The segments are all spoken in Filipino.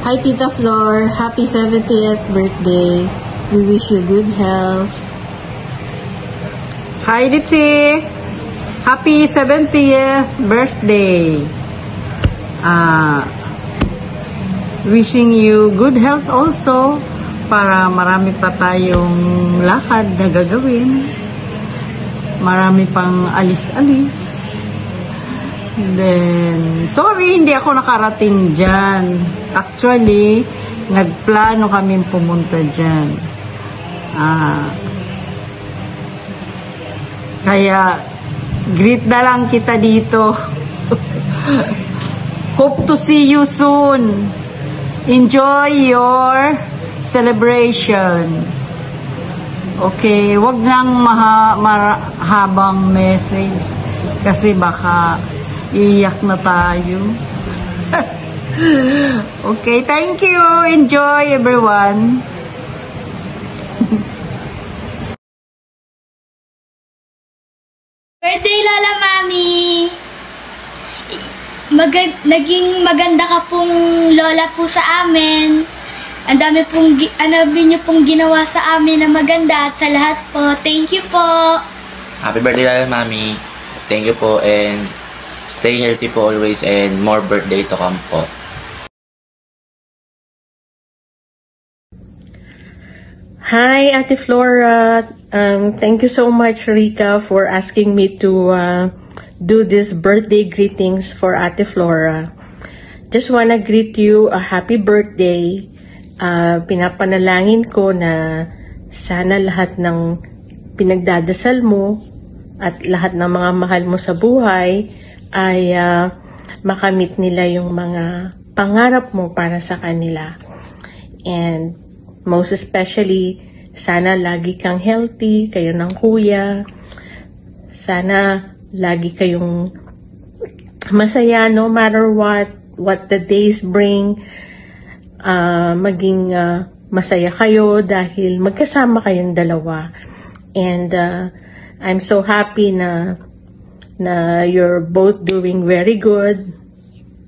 Hi, Tita Flor. Happy 70th birthday. We wish you good health. Hi, Ritzy. Happy 70th birthday. Wishing you good health also para marami pa tayong lakad na gagawin. Marami pang alis-alis. Then, sorry, hindi ako nakarating dyan. Actually, nagplano kami pumunta dyan. Kaya, greet na lang kita dito. Hope to see you soon. Enjoy your celebration. Okay, wag nang mahabang message kasi baka iyak na tayo. Okay, thank you. Enjoy, everyone. Birthday, Lola Mami! Naging maganda ka pong lola po sa amin. Ang dami niyo pong ginawa sa amin na maganda at sa lahat po. Thank you po. Happy birthday, Lola Mami. Thank you po and stay healthy po always and more birthday to come po. Hi, Ate Flora. Thank you so much, Rika, for asking me to do this birthday greetings for Ate Flora. Just wanna greet you a happy birthday. Pinapanalangin ko na sana lahat ng pinagdadasal mo at lahat ng mga mahal mo sa buhay ay makamit nila yung mga pangarap mo para sa kanila. And most especially, sana lagi kang healthy, kayo ng kuya. Sana lagi kayong masaya no matter what the days bring. Maging masaya kayo dahil magkasama kayong dalawa. And I'm so happy na you're both doing very good.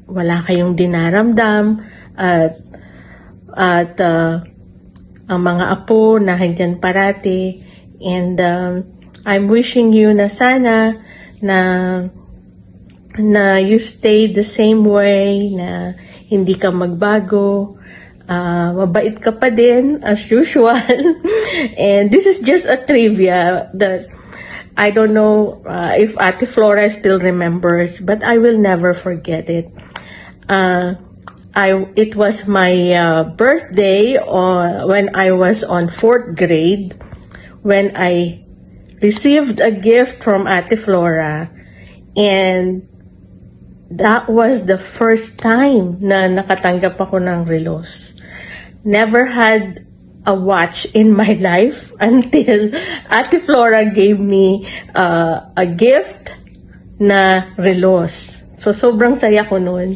Wala kayong dinaramdam at ang mga apo na handyan parati. And I'm wishing you na sana na you stay the same way, na hindi ka magbago. Mabait ka pa din as usual. And this is just a trivia that I don't know if Ate Flora still remembers, but I will never forget it. It was my birthday when I was on 4th grade, when I received a gift from Ate Flora, and that was the first time na nakatanggap ako ng relos. Never had a watch in my life until Ate Flora gave me a gift na relos. So, sobrang saya ko nun.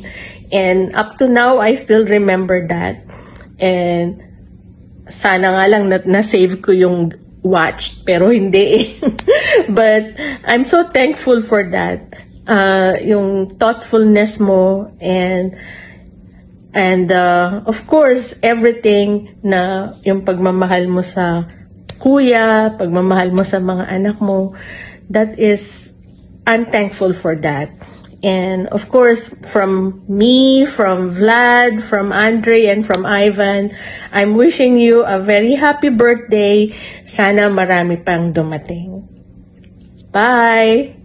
And up to now, I still remember that. And sana nga lang na-save ko yung watch, pero hindi. But I'm so thankful for that. Yung thoughtfulness mo and of course, everything na yung pagmamahal mo sa kuya, pagmamahal mo sa mga anak mo, I'm thankful for that. And of course, from me, from Vlad, from Andre, and from Ivan, I'm wishing you a very happy birthday. Sana marami pang dumating. Bye!